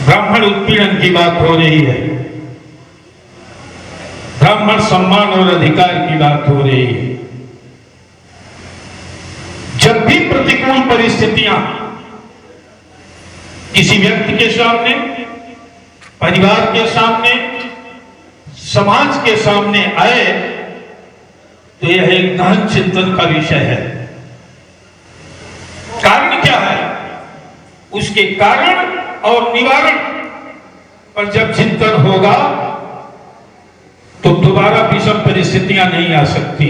ब्राह्मण उत्पीड़न की बात हो रही है, ब्राह्मण सम्मान और अधिकार की बात हो रही है। जब भी प्रतिकूल परिस्थितियां किसी व्यक्ति के सामने, परिवार के सामने, समाज के सामने आए तो यह एक गहन चिंतन का विषय है। कारण क्या है, उसके कारण और निवारण पर जब चिंतन होगा तो दोबारा विषम परिस्थितियां नहीं आ सकती।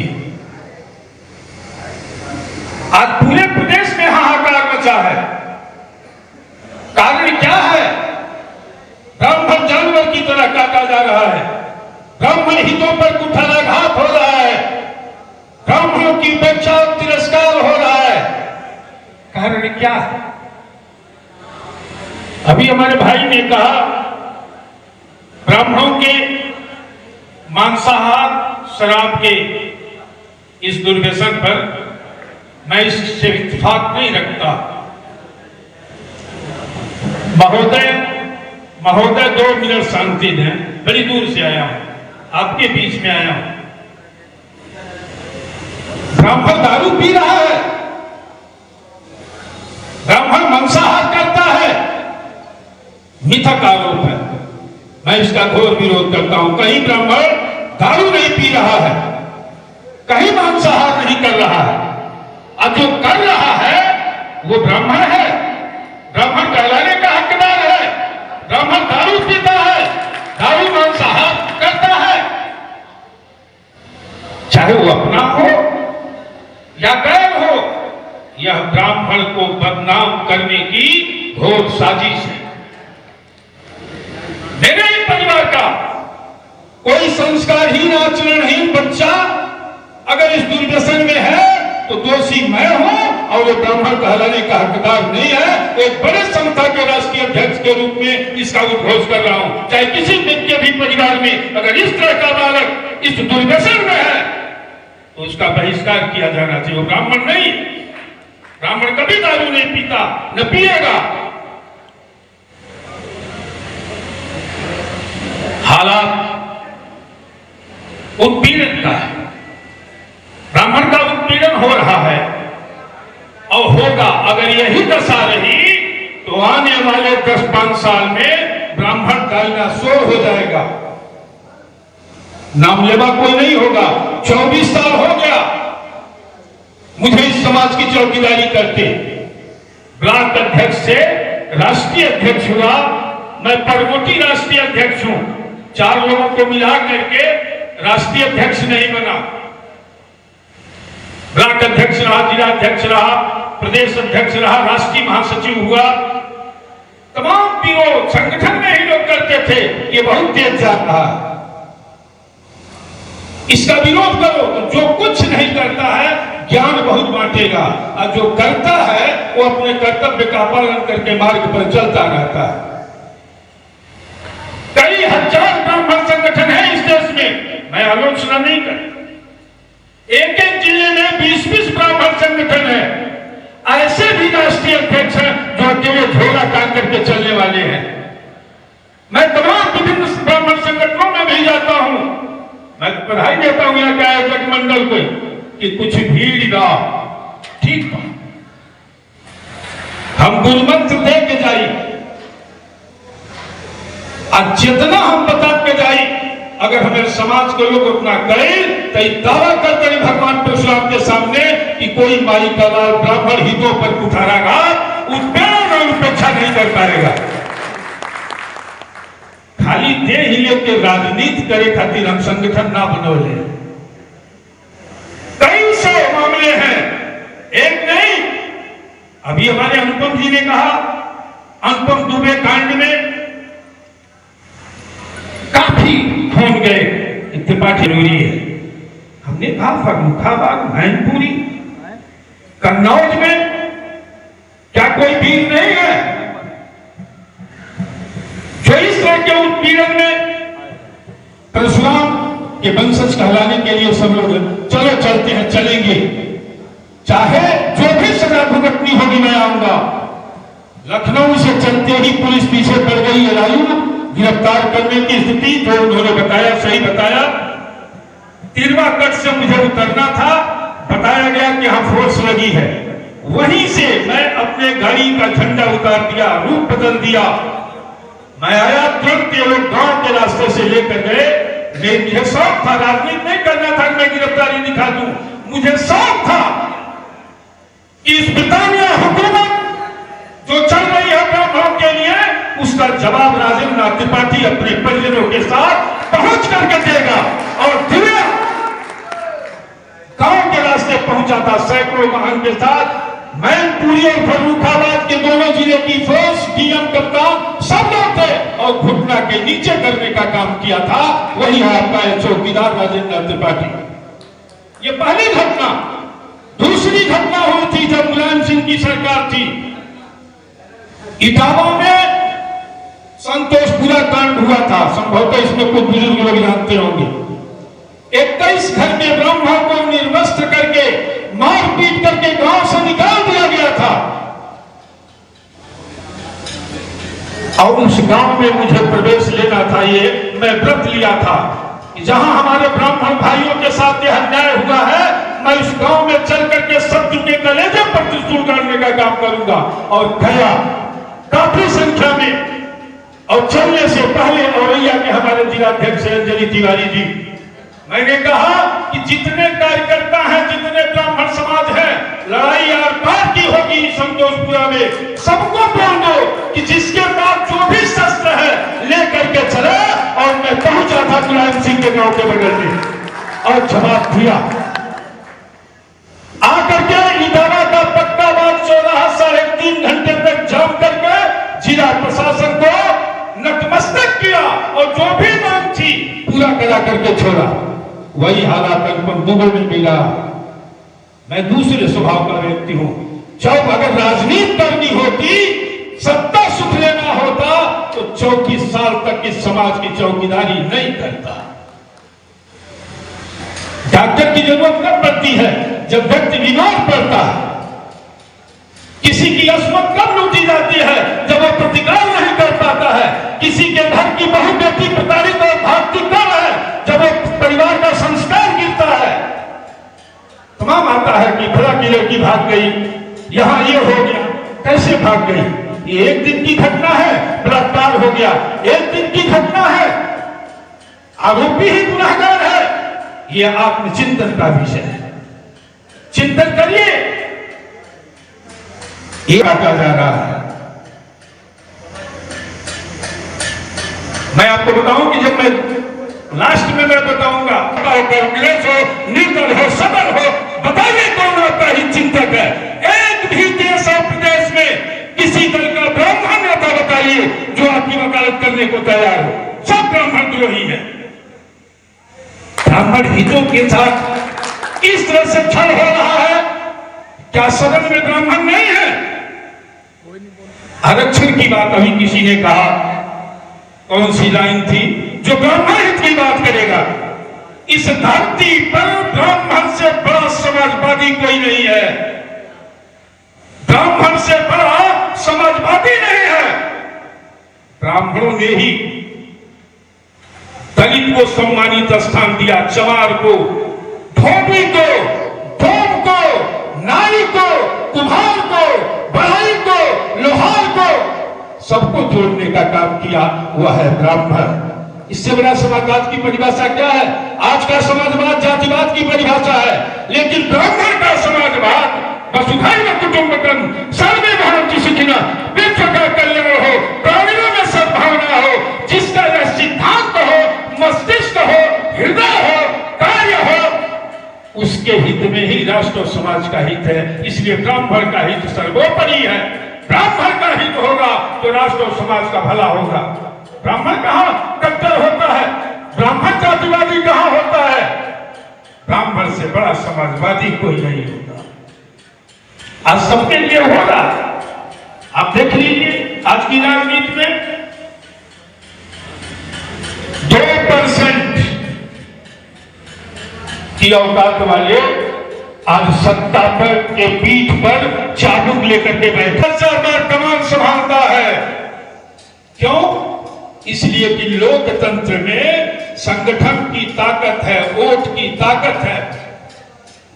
आज पूरे प्रदेश में हाहाकार मचा है। कारण क्या है? ब्राह्मण जानवर की तरह काटा जा रहा है, ब्राह्मण हितों पर कुठाराघात हो रहा है, ब्राह्मणों की उपेक्षा और तिरस्कार हो रहा है। कारण क्या है? अभी हमारे भाई ने कहा ब्राह्मणों के मांसाहार शराब के इस दुर्व्यसन पर मैं इससे इत्तेफाक नहीं रखता। महोदय 2 मिनट शांति दें, बड़ी दूर से आया हूं, आपके बीच में आया हूं। ब्राह्मण दारू पी रहा है, ब्राह्मण मांसाहार करता है, मिथक आरोप है। मैं इसका घोर विरोध करता हूं। कहीं ब्राह्मण दारू नहीं पी रहा है, कहीं मांसाहार नहीं कर रहा है, अब जो कर रहा है वो ब्राह्मण है, ब्राह्मण कहलाने का हकदार है। ब्राह्मण दारू पीता है, दारू मांसाहार करता है, चाहे वो अपना हो या गैर हो। यह ब्राह्मण को बदनाम करने की घोर साजिश है। मेरे ही परिवार का कोई संस्कारहीन, आचरणहीन बच्चा अगर इस दुर्व्यसन में है तो दोषी मैं हूं और वो ब्राह्मण कहलाने का हकदार नहीं है। एक बड़े संस्था के राष्ट्रीय अध्यक्ष के रूप में इसका उद्घोष कर रहा हूं। चाहे किसी व्यक्ति भी परिवार में अगर इस तरह का बालक इस दुर्व्यसन में है तो उसका बहिष्कार किया जाना चाहिए। वो ब्राह्मण नहीं, ब्राह्मण कभी दारू नहीं पीता, न पिएगा। हालात उत्पीड़न का है, ब्राह्मण का उत्पीड़न हो रहा है और होगा। अगर यही दशा रही तो आने वाले 10-5 साल में ब्राह्मण डायनासोर हो जाएगा, नाम लेवा कोई नहीं होगा। 24 साल हो गया मुझे इस समाज की चौकीदारी करते, ब्लॉक अध्यक्ष से राष्ट्रीय अध्यक्ष हुआ। मैं परमोटी राष्ट्रीय अध्यक्ष हूं, 4 लोगों को मिला करके राष्ट्रीय अध्यक्ष नहीं बना। ब्लॉक अध्यक्ष रहा, जिला अध्यक्ष रहा, प्रदेश अध्यक्ष रहा, राष्ट्रीय महासचिव हुआ। तमाम विरोध संगठन में ही लोग करते थे ये बहुत तेज जा रहा है, इसका विरोध करो। तो जो कुछ नहीं करता है ज्ञान बहुत बांटेगा, और जो करता है वो अपने कर्तव्य का पालन करके मार्ग पर चलता रहता है। कई हजार ब्राह्मण संगठन है इस देश में, मैं आलोचना नहीं कर। एक जिले में 20-20 ब्राह्मण संगठन है। ऐसे भी राष्ट्रीय अध्यक्ष हैं जो अकेले झोला टांग करके चलने वाले हैं। मैं तमाम विभिन्न ब्राह्मण संगठनों में भी जाता हूं, मैं बधाई देता हूं यहाँ के आयोजक मंडल को कि कुछ भीड़ दा, ठीक बात, हम गुरुमंत्र दे के जाई और जितना हम बता के जाई, अगर हमारे समाज के लोग अपना करें तो दावा करते हैं भगवान परशुराम के सामने कि कोई माई का लाल ब्राह्मण हितों पर कुठाराघात, उत्पीड़न और उपेक्षा नहीं कर पाएगा। खाली दे ही लेके राजनीति करे खातिर हम संगठन ना बनौले। कई सौ मामले हैं, एक नहीं। अभी हमारे अनुपम जी ने कहा, अनुपम दुबे कांड में काफी खून गए, इत्तेफाक जरूरी है। हमने कहा फर्रुखाबाद, मैनपुरी, कन्नौज में क्या कोई वीर नहीं है जो इस तरह के उत्पीड़न में परशुराम के वंशज कहलाने के लिए सब लोग चलो चलते हैं, चलेंगे, चाहे जो भी सजा भुगतनी होगी मैं आऊंगा। लखनऊ से चलते ही पुलिस पीछे पड़ गई, एलआईयू गिरफ्तार करने की स्थिति जो उन्होंने बताया सही बताया। तिरवा कट से मुझे उतरना था, बताया गया कि यहां फोर्स लगी है। वहीं से मैं अपने गाड़ी का झंडा उतार दिया, रूप बदल दिया। मैं आया तुरंत, ये लोग गांव के रास्ते से लेकर गए। मुझे शौक था, राजनीति नहीं करना था, मैं गिरफ्तारी दिखा दूं। मुझे शौक था इस ब्रिटानिया हुकूमत जो चल रही है ब्राह्मणों के लिए, उसका जवाब राजेंद्र त्रिपाठी अपने परिजनों के साथ पहुंच करके देगा। और दिव्या गांव के रास्ते पहुंचा था सैकड़ों वाहन के साथ। मैनपुरी और फर्रुखाबाद के दोनों जिले की फोर्स, डीएम, कप्तान सब लोग थे और घुटना के नीचे करने का काम किया था। वही है आपका चौकीदार राजेंद्र त्रिपाठी। ये पहली घटना। दूसरी घटना हुई थी जब मुलायम सिंह की सरकार थी। इटावा में संतोषपुरा कांड हुआ था, संभवतः इसमें कुछ बुजुर्ग लोग जानते होंगे। 21 घर के ब्राह्मणों को निर्वस्त्र करके, मारपीट करके गांव से निकाल दिया गया था। और उस गांव में मुझे प्रवेश लेना था। ये मैं व्रत लिया था कि जहां हमारे ब्राह्मण भाइयों के साथ यह अन्याय हुआ है, मैं उस गांव में चल करके शत्रु के कलेजे पर त्रिशूल गाड़ने का काम करूंगा। और गया काफी संख्या में। और चलने से पहले औरैया के हमारे जिलाध्यक्ष अंजलि तिवारी जी, मैंने कहा कि जितने कार्यकर्ता हैं, जितने ब्राह्मण समाज है, लड़ाई आर पार की होगी संतोषपुरा में। सबको बोल दो कि जिसके पास जो भी शस्त्र है लेकर के चले। और मैं पहुंचा था मुलायम सिंह के गांव के बगल में और जवाब दिया। आकर के इटावा का पक्का बात चौराहा 3.5 घंटे तक जाम करके जिला प्रशासन को नतमस्तक किया और जो भी मांग थी पूरा करा करके छोड़ा। वही हालात अनुपम दुबे में मिला। मैं दूसरे स्वभाव का व्यक्ति हूं। जब अगर राजनीति करनी होती, सत्ता सुख लेना होता, तो 34 साल तक इस समाज की चौकीदारी नहीं करता। डॉक्टर की जरूरत कब पड़ती है? जब व्यक्ति बीमार पड़ता है। किसी की अस्मत कब लूटी जाती है? जब वो प्रतिकार नहीं कर पाता है। किसी के घर की बहु बेटी प्रताड़ित और भागती कर है, जब वो परिवार का संस्कार गिरता है। तमाम आता है कि फला की लड़की भाग गई, यहां ये हो गया। कैसे भाग गई? ये एक दिन की घटना है, बलात्कार हो गया। एक दिन की घटना है, आरोपी ही गुनहगार है। यह आत्मचिंतन का विषय है। चिंतन करिए। ये आता जा रहा है। मैं आपको बताऊं कि जब मैं लास्ट में मैं बताऊंगा, कांग्रेस हो, निर्दल हो, सबल हो, बताइए कौन आपका ही चिंतक है? एक भी देश और प्रदेश में किसी दल का ब्राह्मण नेता बताइए जो आपकी वकालत करने को तैयार हो। सब ब्राह्मण द्रोही है। ब्राह्मण हितों के साथ इस तरह से छल हो रहा है। क्या सदन में ब्राह्मण नहीं है? आरक्षण की बात अभी किसी ने कहा, कौन सी लाइन थी जो ब्राह्मण हित की बात करेगा? इस धरती पर ब्राह्मण से बड़ा समाजवादी कोई नहीं है। ब्राह्मण से बड़ा समाजवादी नहीं है। ब्राह्मणों ने ही दलित को सम्मानित स्थान दिया, चमार को, धोबी को, धोब को, नाई को, कुम्हार को, बढ़ई को, लोहार को, सबको जोड़ने का काम किया। वह है ब्राह्मण। इससे बड़ा समाजवाद की परिभाषा क्या है? आज का समाजवाद जातिवाद की परिभाषा है, लेकिन ब्राह्मण का समाजवाद वसुधैव कुटुंबकम सर्वे भवन्तु सुखिनः, विश्व का कल्याण हो, प्राणियों में सद्भावना हो, जिसका यह सिद्धांत हो, मस्तिष्क हो, हृदय हो, कार्य हो, उसके हित में ही राष्ट्र और समाज का हित है। इसलिए ब्राह्मण का हित सर्वोपरि है। ब्राह्मण का हित होगा तो राष्ट्र और समाज का भला होगा। ब्राह्मण कहां कट्टर होता है? ब्राह्मण जातिवादी कहां होता है? ब्राह्मण से बड़ा समाजवादी कोई नहीं होता। आज सबके लिए होगा। आप देख लीजिए आज की राजनीति में 2% की औकात वाले आज सत्ता पर के पीठ पर चाबुक लेकर के बैठा 4 बार कमान संभालता है। क्यों? इसलिए कि लोकतंत्र में संगठन की ताकत है, वोट की ताकत है,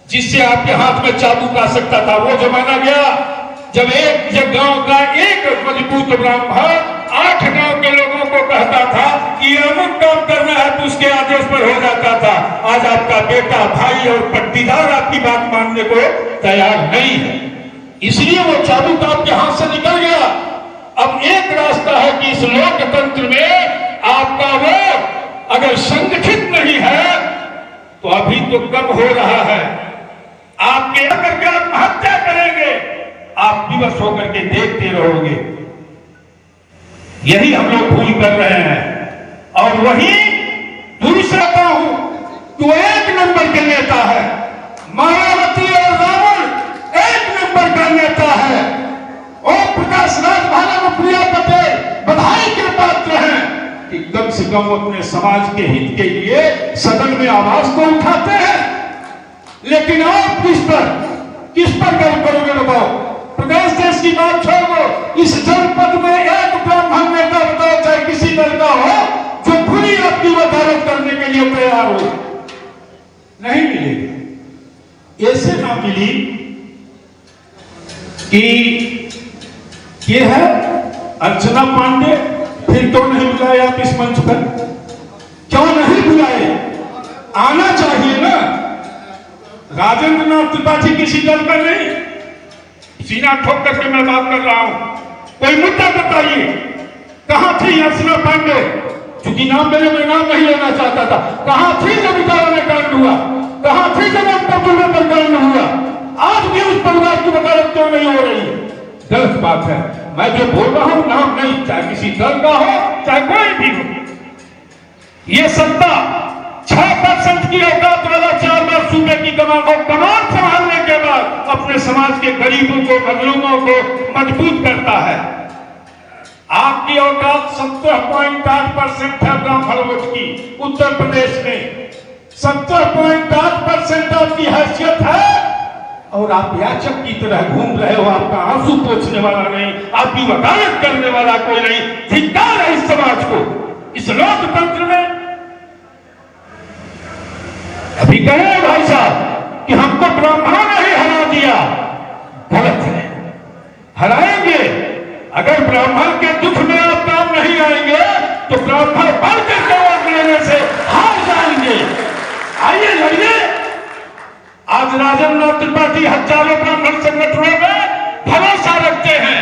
जिससे आपके हाथ में चाबुक आ सकता था। वो जमाना गया जब एक गांव का एक मजबूत ब्राह्मण 8 गांव के लोगों को कहता था कि अमुक काम करना है तो उसके आदेश पर हो जाता था। आज आपका बेटा, भाई और पट्टीदार आपकी बात मानने को तैयार नहीं है, इसलिए वो चाबुक आपके हाथ से निकल गया। अब एक रास्ता है कि इस लोकतंत्र में आपका वोट अगर संगठित नहीं है तो अभी तो कब हो रहा है, आपके करके आत्महत्या करेंगे, आप विवश होकर के देखते रहोगे। यही हम लोग भूल कर रहे हैं। और वही दूसरा हूं तो 1 नंबर के नेता है, मायावती और रावण 1 नंबर का नेता है। ओम प्रकाश राजभाला में प्रिया पटेल बधाई के पात्र हैं कि कम से कम अपने समाज के हित के लिए सदन में आवाज को उठाते हैं। लेकिन आप किस पर गर्व करोगे बताओ? प्रदेश देश की बात छोड़ो, इस जनपद में एक ब्राह्मण नेता बताओ, चाहे किसी दल का हो, जो खुली आपकी वकालत करने के लिए तैयार हो। नहीं मिलेगी। ऐसे ना मिली कि ये है अर्चना पांडे, फिर तो नहीं बुलाए आप इस मंच पर? क्यों नहीं बुलाए? आना चाहिए ना। राजेंद्र नाथ त्रिपाठी किसी दल का नहीं, सीना ठोक करके मैं बात कर रहा हूं। कोई मुद्दा बताइए, कहां थी अर्चना पांडे? चूंकि नाम मैं नाम नहीं लेना चाहता था। कहां थी जब इटावा में कांड हुआ? कहां थी जब अंतरपुर में कांड हुआ? आज भी उस परिवार की वकालत क्यों नहीं हो रही है? गलत बात है। मैं जो बोल रहा हूं नाम नहीं, चाहे किसी दल का हो चाहे कोई भी हो। ये सत्ता 6% की औकात वाला 4 बार सूबे की कमान संभालने के बाद अपने समाज के गरीबों को, मजलूमों को मजबूत करता है। आपकी औकात 70.8% है ब्राह्मण वोट की उत्तर प्रदेश में। 70.8% आपकी हैसियत है और आप याचक की तरह घूम रहे हो। आपका आंसू पोंछने वाला नहीं, आपकी वकालत करने वाला कोई नहीं। धिक्कार है इस समाज को, इस लोकतंत्र में। अभी कहे भाई साहब कि हमको ब्राह्मणों ने ही हरा दिया, गलत है। हराएंगे। अगर ब्राह्मण के दुख में आप काम नहीं आएंगे तो ब्राह्मण बढ़ करके वोट लेने से हार जाएंगे। आइए लड़िए। आज राजेंद्र नाथ त्रिपाठी हजारों ब्राह्मण संगठनों में भरोसा रखते हैं।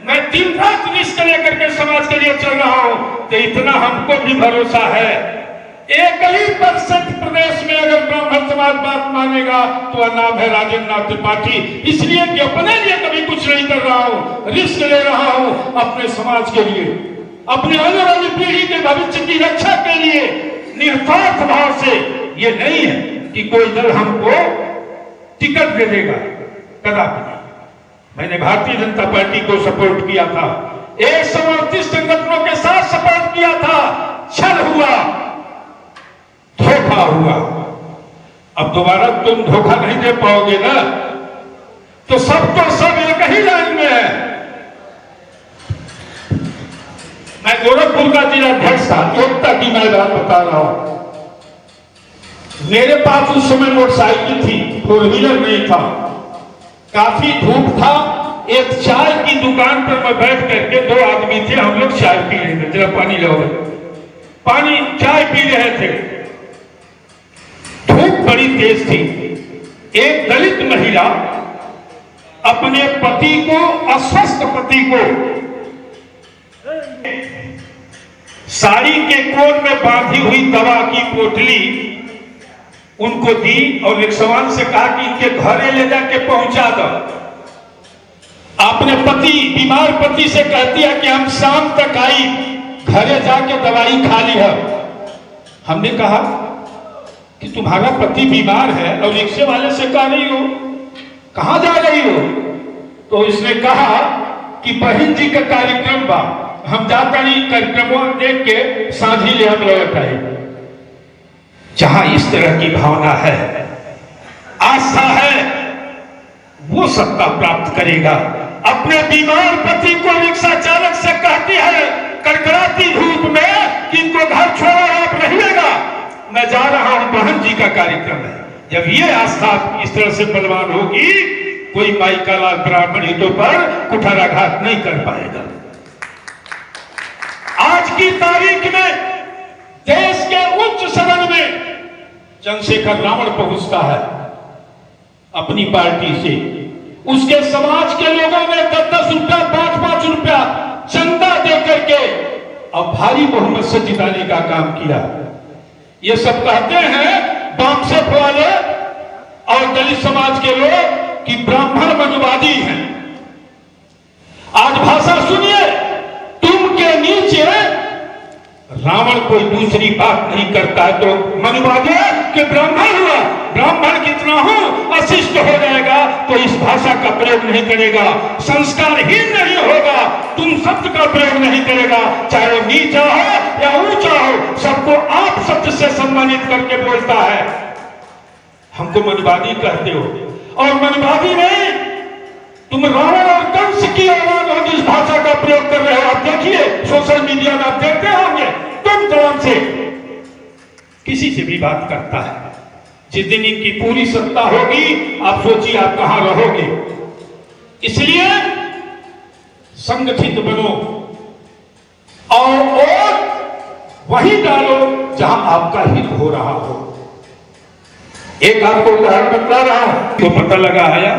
मैं दिन रात रिस्क लेकर के समाज के लिए चल रहा हूं, तो इतना हमको भी भरोसा है। 1% प्रदेश में अगर ब्राह्मण समाज बात मानेगा तो नाम है राजेंद्र नाथ त्रिपाठी। इसलिए कि अपने लिए कभी कुछ नहीं कर रहा हूं, रिस्क ले रहा हूं अपने समाज के लिए, अपने आने वाली पीढ़ी के भविष्य की रक्षा के लिए, निस्वार्थ भाव से। ये नहीं है कि कोई दल हमको टिकट दे देगा, कदापि नहीं। मैंने भारतीय जनता पार्टी को सपोर्ट किया था, एक समर्थित संगठनों के साथ सपोर्ट किया था। छल हुआ, धोखा हुआ। अब दोबारा तुम धोखा नहीं दे पाओगे ना, तो सब तो सब एक ही लाइन में है। मैं गोरखपुर का जिलाध्यक्ष था, एकता की मैं बात बता रहा हूं। मेरे पास उस समय मोटरसाइकिल थी, 4 व्हीलर नहीं था। काफी धूप था। एक चाय की दुकान पर मैं बैठ करके, 2 आदमी थे, हम लोग चाय पी रहे थे। जरा पानी लो। पानी चाय पी रहे थे। धूप बड़ी तेज थी। एक दलित महिला अपने पति को, अस्वस्थ पति को, साड़ी के कोट में बांधी हुई दवा की पोटली उनको दी और रिक्शवान से कहा कि इनके घरे ले जाके पहुंचा दो। अपने पति, बीमार पति से कहती है कि हम शाम तक आई, घरे जाके दवाई खा ली है। हमने कहा कि तुम्हारा पति बीमार है और रिक्शे वाले से कह रही हो, कहां जा रही हो? तो इसने कहा कि बहन जी का कार्यक्रम बा, हम जाता नहीं, कार्यक्रमों देख के साझी ले हम लौट आए। जहां इस तरह की भावना है, आस्था है वो सत्ता प्राप्त करेगा। अपने बीमार पति को रिक्शा चालक से कहती है कड़कड़ाती धूप में कि इनको घर छोड़ो, आप रहिएगा, मैं जा रहा हूं, बहन जी का कार्यक्रम है। जब ये आस्था इस तरह से बलवान होगी, कोई माई का लाल ब्राह्मण हितों पर कुठाराघात नहीं कर पाएगा। आज की तारीख में देश के उच्च सदन में चंद्रशेखर रावण पहुंचता है अपनी पार्टी से, उसके समाज के लोगों ने 10-10 रुपया 5-5 रुपया चंदा दे करके और भारी बहुमत से जिताने का काम किया। ये सब कहते हैं वामसेफ वाले और दलित समाज के लोग कि ब्राह्मण मनुवादी हैं। आज भाषा सुनिए, तुम के नीचे रावण कोई दूसरी बात नहीं करता है तो मनुवादी कि ब्राह्मण हुआ, ब्राह्मण कितना हो अशिष्ट हो जाएगा तो इस भाषा का प्रयोग नहीं करेगा, संस्कारहीन नहीं होगा, तुम शब्द का प्रयोग नहीं करेगा, चाहे वो नीचा हो या ऊंचा हो, सबको आप शब्द से सम्मानित करके बोलता है। हमको मनुवादी कहते हो और मनुवादी नहीं, तुम रावण और कंस की औलाद हो जिस भाषा का प्रयोग कर रहे हो। आप देखिए सोशल मीडिया में आप देखते होंगे, तुम तरह से किसी से भी बात करता है। जिस दिन इनकी पूरी सत्ता होगी आप सोचिए आप कहां रहोगे। इसलिए संगठित बनो और वोट वही डालो जहां आपका हित हो रहा हो। एक आपको उदाहरण बता रहा हूं तो पता लगा आया